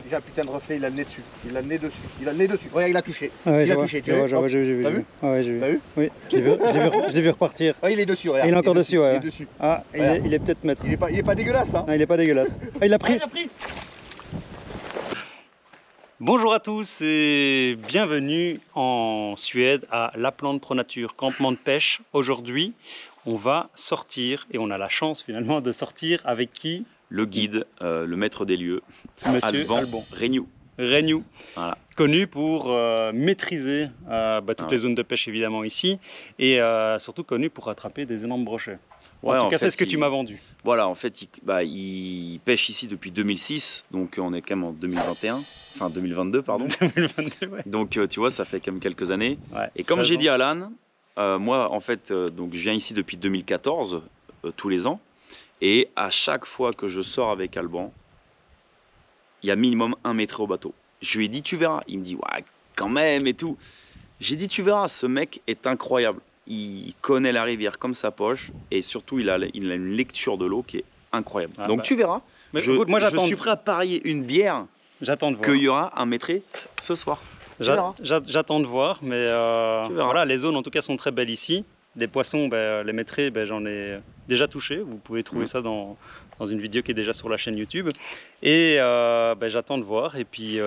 j'ai un putain de reflet, il a le nez dessus. Il a le nez dessus. Il a le nez dessus. Regarde, il a touché. Ouais, il a touché. Tu vois, j'ai vu. T'as vu? Ouais, j'ai vu. T'as vu? Oui, je l'ai vu repartir. Ah, il est dessus, regarde. Et il est encore dessus, ouais. Il est dessus. Ah, il est peut-être maître. Il est pas dégueulasse, hein. Non, il est pas dégueulasse. Ah, il l'a pris. Bonjour à tous et bienvenue en Suède à Lapland Pro Nature, campement de pêche. Aujourd'hui, on va sortir et on a la chance finalement de sortir avec qui? Le guide, le maître des lieux, Monsieur Alban Reignoux. Reignoux, Voilà. connu pour maîtriser toutes les zones de pêche évidemment ici et surtout connu pour attraper des énormes brochets. Ouais, en tout cas, c'est ce que tu m'as vendu. Voilà, en fait, il pêche ici depuis 2006, donc on est quand même en 2021, enfin 2022, pardon. 2022, ouais. Donc tu vois, ça fait quand même quelques années. Ouais, et comme j'ai dit à Alan, moi en fait, donc je viens ici depuis 2014, tous les ans, et à chaque fois que je sors avec Alban, il y a minimum un maître au bateau. Je lui ai dit, tu verras. Il me dit, ouais, quand même et tout. J'ai dit, tu verras, ce mec est incroyable. Il connaît la rivière comme sa poche et surtout, il a une lecture de l'eau qui est incroyable. Ah donc bah. tu verras. Mais Je suis prêt à parier une bière J'attends de voir. qu'il y aura un maître ce soir. J'attends de voir, mais voilà, les zones en tout cas sont très belles ici. Des poissons, les maîtrés, j'en ai déjà touché. Vous pouvez trouver ça dans une vidéo qui est déjà sur la chaîne YouTube. Et j'attends de voir. Et puis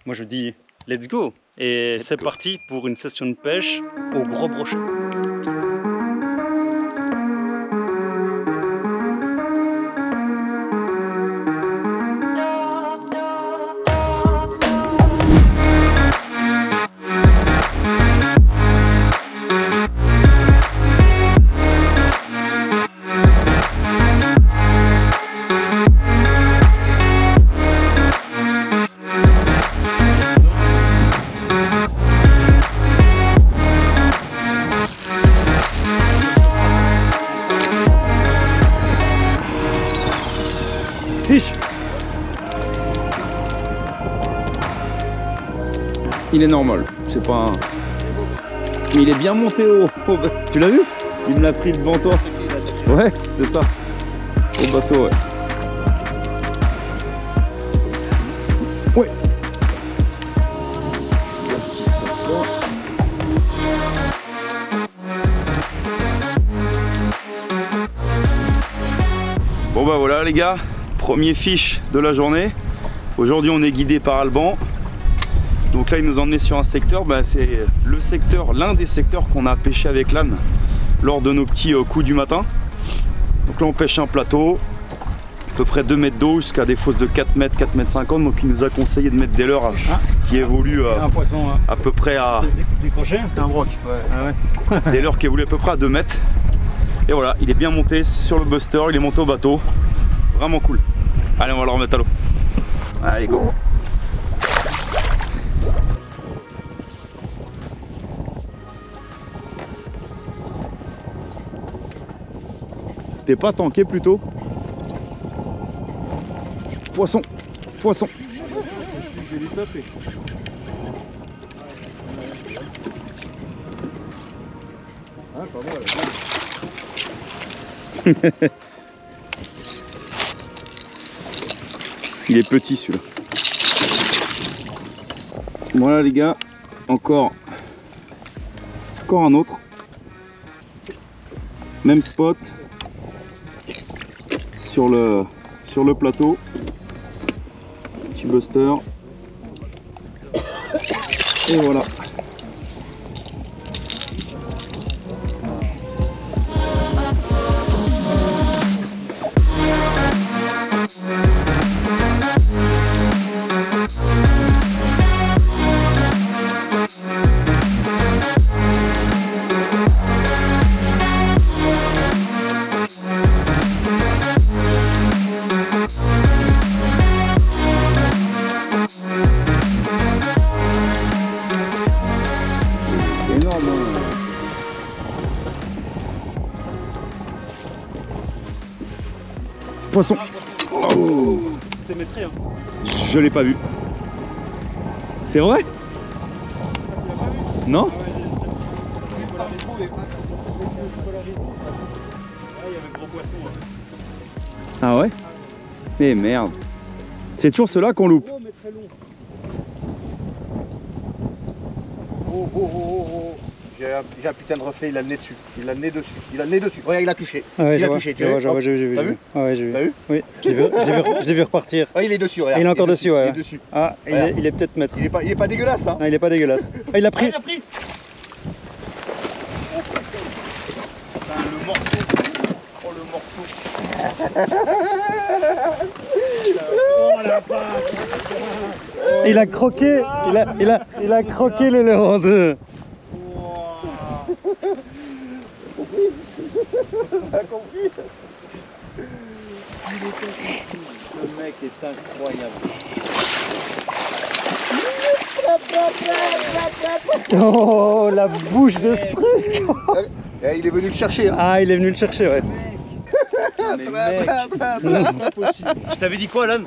moi je dis let's go. Et c'est parti pour une session de pêche au gros brochet. Il est normal, c'est pas un... Mais il est bien monté au... Tu l'as vu? Il me l'a pris devant toi. Ouais, c'est ça. Au bateau, ouais. Ouais. Bon bah voilà les gars, premier fiche de la journée. Aujourd'hui on est guidé par Alban. Donc là il nous a emmené sur un secteur, c'est le secteur, l'un des secteurs qu'on a pêché avec l'âne lors de nos petits coups du matin. Donc là on pêche un plateau, à peu près 2 mètres d'eau jusqu'à des fosses de 4 mètres, 4 mètres 50. Donc il nous a conseillé de mettre des leurres qui évoluent un poisson, à peu près à... Des crochets. C'était un broc. Ouais. Ah ouais. Des leurres qui évoluent à peu près à 2 mètres. Et voilà, il est bien monté sur le buster, il est monté au bateau. Vraiment cool. Allez, on va le remettre à l'eau. Allez, go. T'es pas tanké plutôt? Poisson, poisson. Je vais lui taper. Ah, pas mal. Il est petit celui-là. Voilà les gars, encore un autre. Même spot sur le plateau. Petit buster. Et voilà. Poisson. Oh. C'était maîtré, hein. Je l'ai pas vu. C'est vrai? Non? Ah ouais? Mais merde. C'est toujours ceux-là qu'on loupe. très long. Oh, oh, oh, oh, oh. J'ai un putain de reflet, il a le nez dessus. Il a le nez dessus. Il a le nez dessus. Regarde, il a touché. Ah ouais, il a touché. J'ai vu. T'as vu? Ah ouais, j'ai vu. T'as vu? Oui, je l'ai vu repartir. Ah, il est dessus, regarde. Et il est encore dessus, ouais. Il est dessus. Ah, il est peut-être maître. Il est pas dégueulasse, hein. Non, il est pas dégueulasse. Ah, il a pris. Le morceau. Oh, le morceau. Oh la vache. Il a croqué. Il a croqué le leurre en deux. T'as compris? Ce mec est incroyable. Oh, la bouche de ce truc. Il est venu le chercher, hein. Ah, il est venu le chercher, ouais. Je t'avais dit quoi, Alan?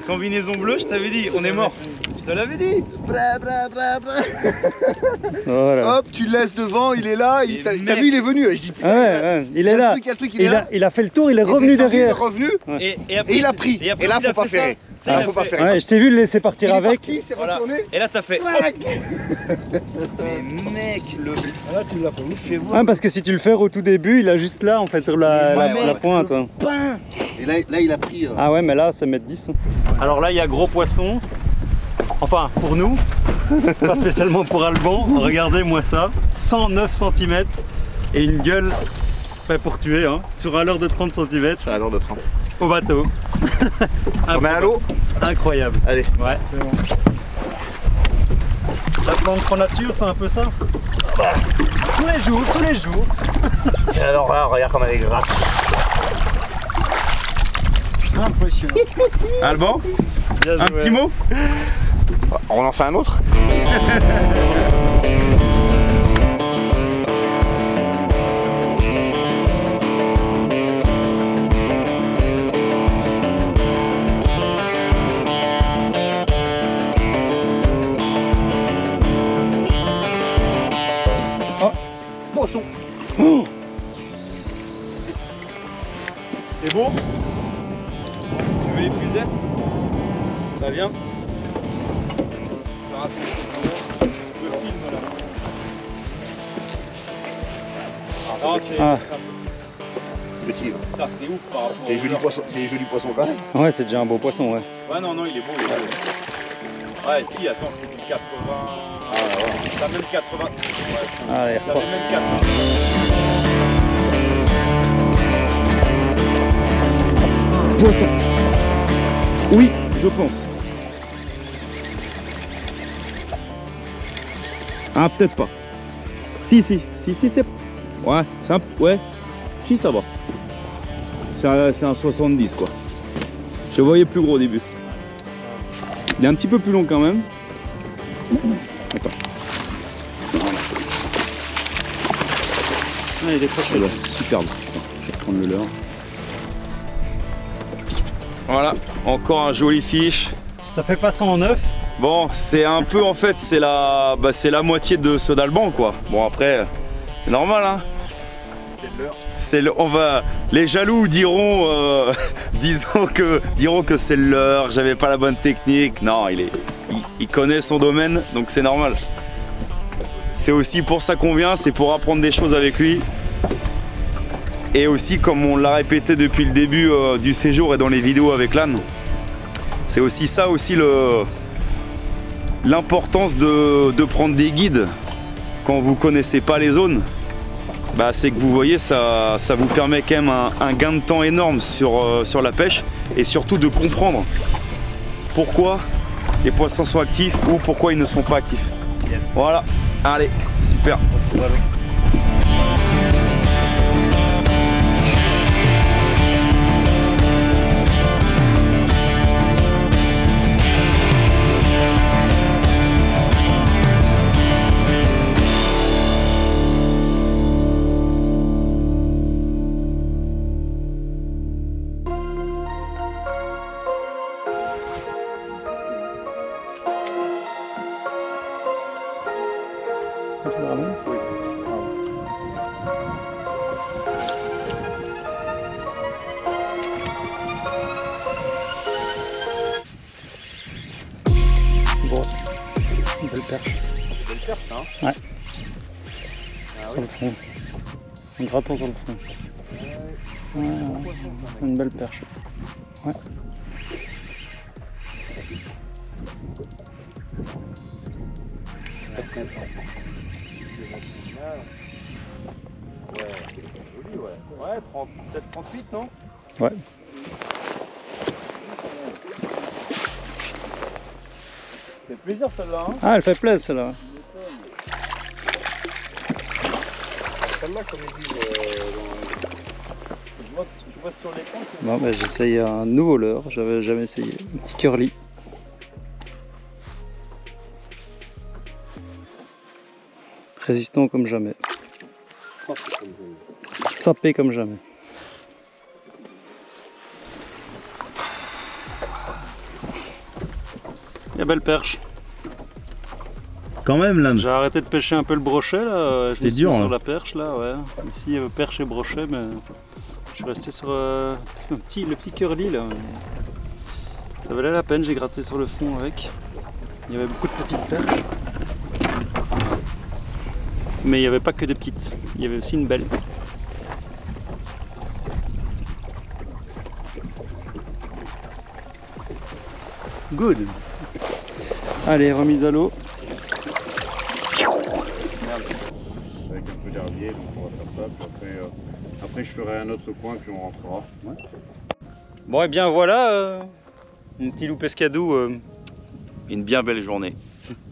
Combinaison bleue, je t'avais dit, on est mort. Je te l'avais dit. Voilà. Hop, tu le laisses devant, il est là. T'as vu, il est venu. Je dis putain, Ouais, il est là. Il a fait le tour, il est revenu derrière. Il est revenu Et et il a pris. Et là, faut pas faire. Ah, faut pas faire. Ouais, je t'ai vu le laisser partir avec. Il s'est Voilà. retourné. Et là, t'as fait. Mais mec, Là, tu l'as pas fait voir. Ouais, parce que si tu le fais au tout début, il a juste là, en fait, sur la pointe. Ouais. Et là, il a pris. Ah ouais, mais là, c'est mètre 10. Alors là, il y a gros poisson. Enfin, pour nous, pas spécialement pour Alban. Regardez-moi ça, 109 cm et une gueule pour tuer, hein, sur un leurre de 30 cm À l'heure de 30. au bateau. On met à l'eau. Incroyable. Allez. Ouais, c'est bon. La planche en nature, c'est un peu ça. Tous les jours, tous les jours. Et alors là, regarde comme elle est grasse. Impressionnant. Alban, Bien un joué. petit mot? On en fait un autre? Oh. Poisson. Oh. C'est beau? Tu veux les puzettes? Ça vient? Ah. Petit. Putain, c'est ouf par rapport C'est des jolis poissons. C'est des jolis poissons quand même. Ouais, c'est déjà un beau poisson, ouais. Ouais, non, il est beau, il est beau. Ouais, si, attends, c'est du 80. Ah ouais. T'as même 80. Ouais, Ah, il t'avais repart. même 80. Poisson. Oui, je pense. Ah, peut-être pas. Si, c'est... Ouais, c'est un... Ouais, si, ça va. C'est un 70, quoi. Je le voyais plus gros au début. Il est un petit peu plus long quand même. Attends. Ah, il est très chaud. Superbe. Putain, je vais reprendre le leurre. Voilà, encore un joli fiche. Ça fait pas 109. Bon, c'est un peu en fait, c'est la moitié de ceux d'Alban, quoi. Bon, après, c'est normal, hein. C'est le, on va, les jaloux diront, diront que c'est le leur, j'avais pas la bonne technique. Non, il connaît son domaine, donc c'est normal. C'est aussi pour ça qu'on vient, c'est pour apprendre des choses avec lui. Et aussi, comme on l'a répété depuis le début du séjour et dans les vidéos avec l'âne, c'est aussi ça aussi l'importance de prendre des guides quand vous connaissez pas les zones. Bah, c'est que vous voyez, ça vous permet quand même un gain de temps énorme sur la pêche et surtout de comprendre pourquoi les poissons sont actifs ou pourquoi ils ne sont pas actifs. Yes. Voilà, allez, super. Grosse. Une belle perche. Belle perche, hein. Ouais. Ah, Sur oui. le fond. En grattant sur le fond. Ouais, une belle perche. Ouais. Ouais, joli, ouais. Ouais, 37, 38, non? Ouais. Ça fait plaisir celle-là, hein. Ah, elle fait plaisir celle-là. Celle-là, comme ils disent, je vois sur l'écran que... Bon, bah, j'essaye un nouveau leurre, j'avais jamais essayé. Un petit curly. Résistant comme jamais. Sapé comme jamais. Et belle perche. Quand même, là. J'ai arrêté de pêcher un peu le brochet là. C'était dur, sur hein. la perche là, ouais. Ici il y avait perche et brochet, mais je suis resté sur le petit curly là. Ça valait la peine, j'ai gratté sur le fond avec. Il y avait beaucoup de petites perches. Mais il n'y avait pas que des petites, il y avait aussi une belle. Good. Allez, remise à l'eau. Avec un peu d'herbier, donc on va faire ça. Puis après je ferai un autre coin, puis on rentrera. Ouais. Bon, et bien voilà, mon petit loup pescadou. Une bien belle journée.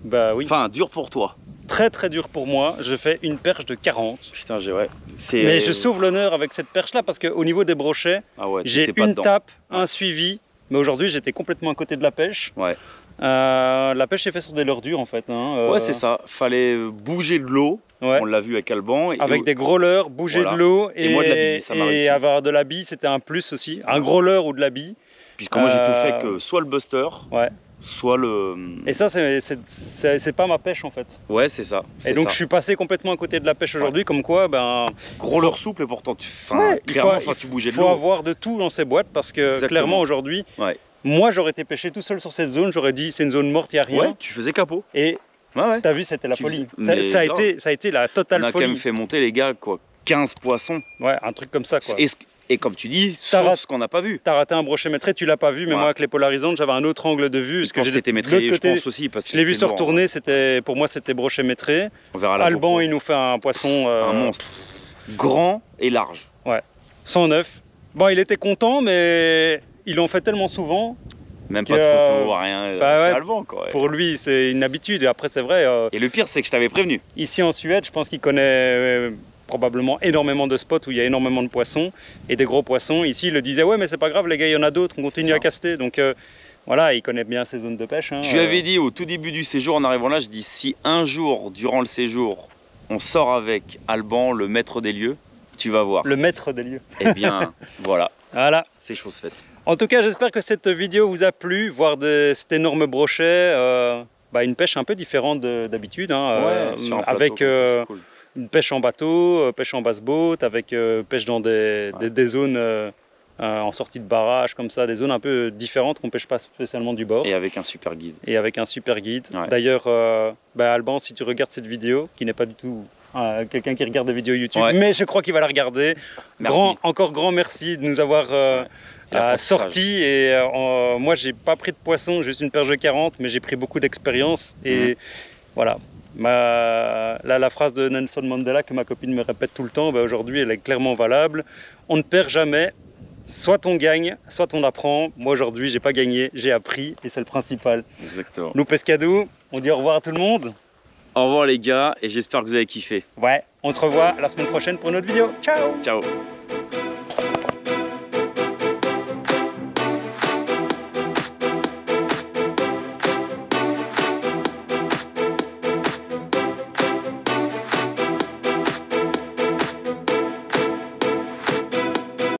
Bah oui. Enfin, dur pour toi. Très très dur pour moi. Je fais une perche de 40. Putain, ouais. Mais je sauve l'honneur avec cette perche là parce qu'au niveau des brochets, Ah ouais, j'ai t'étais pas une dedans. tape, un suivi. Mais aujourd'hui, j'étais complètement à côté de la pêche. Ouais. La pêche s'est faite sur des leurres dures en fait. Hein. Ouais, c'est ça. Fallait bouger de l'eau. Ouais. On l'a vu avec Alban. Avec des gros leurres, bouger Voilà. de l'eau Et moi de la bille, ça m'a réussi. et avoir de la bille, c'était un plus aussi. Un gros leurre ou de la bille. Puisque moi j'ai tout fait que soit le buster, Ouais. soit le. Et ça, c'est pas ma pêche en fait. Ouais, c'est ça. Et donc je suis passé complètement à côté de la pêche aujourd'hui, comme quoi, ben. Gros leurre souple et pourtant Ouais, clairement, tu bougeais de faut l'eau. avoir de tout dans ces boîtes parce que Exactement. clairement aujourd'hui, Ouais. moi j'aurais été pêché tout seul sur cette zone, j'aurais dit c'est une zone morte, il n'y a rien. Ouais, tu faisais capot. Et Ouais, ouais. t'as vu, c'était la Tu folie. faisais- mais Ça a grave. ça a été la On totale a quand même folie. fait monter les gars, quoi. 15 poissons. Ouais, un truc comme ça quoi. Et comme tu dis, T'as sauf rat- ce qu'on n'a pas vu. T'as raté un brochet maîtré, tu l'as pas vu, mais Ouais. moi avec les polarisantes, j'avais un autre angle de vue. Je Parce que pense que c'était de maîtré, l'autre je côté, pense aussi. Parce que je l'ai vu se c'était lourd, retourner, pour moi c'était brochet maîtré. hein. On verra la Alban, GoPro. il nous fait un poisson Un monstre. Grand et large. 109. Bon, il était content, mais ils l'ont fait tellement souvent. Même Que, pas de photo, rien. bah c'est ouais, Alban, quoi. Ouais. Pour lui, c'est une habitude. Et après, c'est vrai, Et le pire, c'est que je t'avais prévenu. ici en Suède, je pense qu'il connaît probablement énormément de spots où il y a énormément de poissons et des gros poissons. Ici, il le disait, ouais, mais c'est pas grave, les gars, il y en a d'autres, on continue ça. à caster. Donc voilà, il connaît bien ces zones de pêche. Hein. Je lui avais dit au tout début du séjour, en arrivant là, je dis si un jour, durant le séjour, on sort avec Alban, le maître des lieux, tu vas voir. Le maître des lieux. Eh bien, voilà, Voilà. c'est chose faite. En tout cas, j'espère que cette vidéo vous a plu, voir cet énorme brochet, une pêche un peu différente d'habitude, hein, sur un plateau avec comme ça, c'est cool. une pêche en bateau, pêche en basse-boat, avec pêche dans des zones en sortie de barrage, comme ça, des zones un peu différentes qu'on pêche pas spécialement du bord. Et avec un super guide. Et avec un super guide. Ouais. D'ailleurs, Alban, si tu regardes cette vidéo, qui n'est pas du tout quelqu'un qui regarde des vidéos YouTube, Ouais. mais je crois qu'il va la regarder, Merci. encore grand merci de nous avoir L'apprentissage. sorti. Et moi, j'ai pas pris de poisson, juste une perche de 40, mais j'ai pris beaucoup d'expérience. Et voilà. La phrase de Nelson Mandela que ma copine me répète tout le temps, aujourd'hui, elle est clairement valable. On ne perd jamais. Soit on gagne, soit on apprend. Moi aujourd'hui, j'ai pas gagné, j'ai appris et c'est le principal. Exactement. Nous Pescadou, on dit au revoir à tout le monde. Au revoir les gars, et j'espère que vous avez kiffé. Ouais, on se revoit la semaine prochaine pour une autre vidéo. Ciao! Ciao.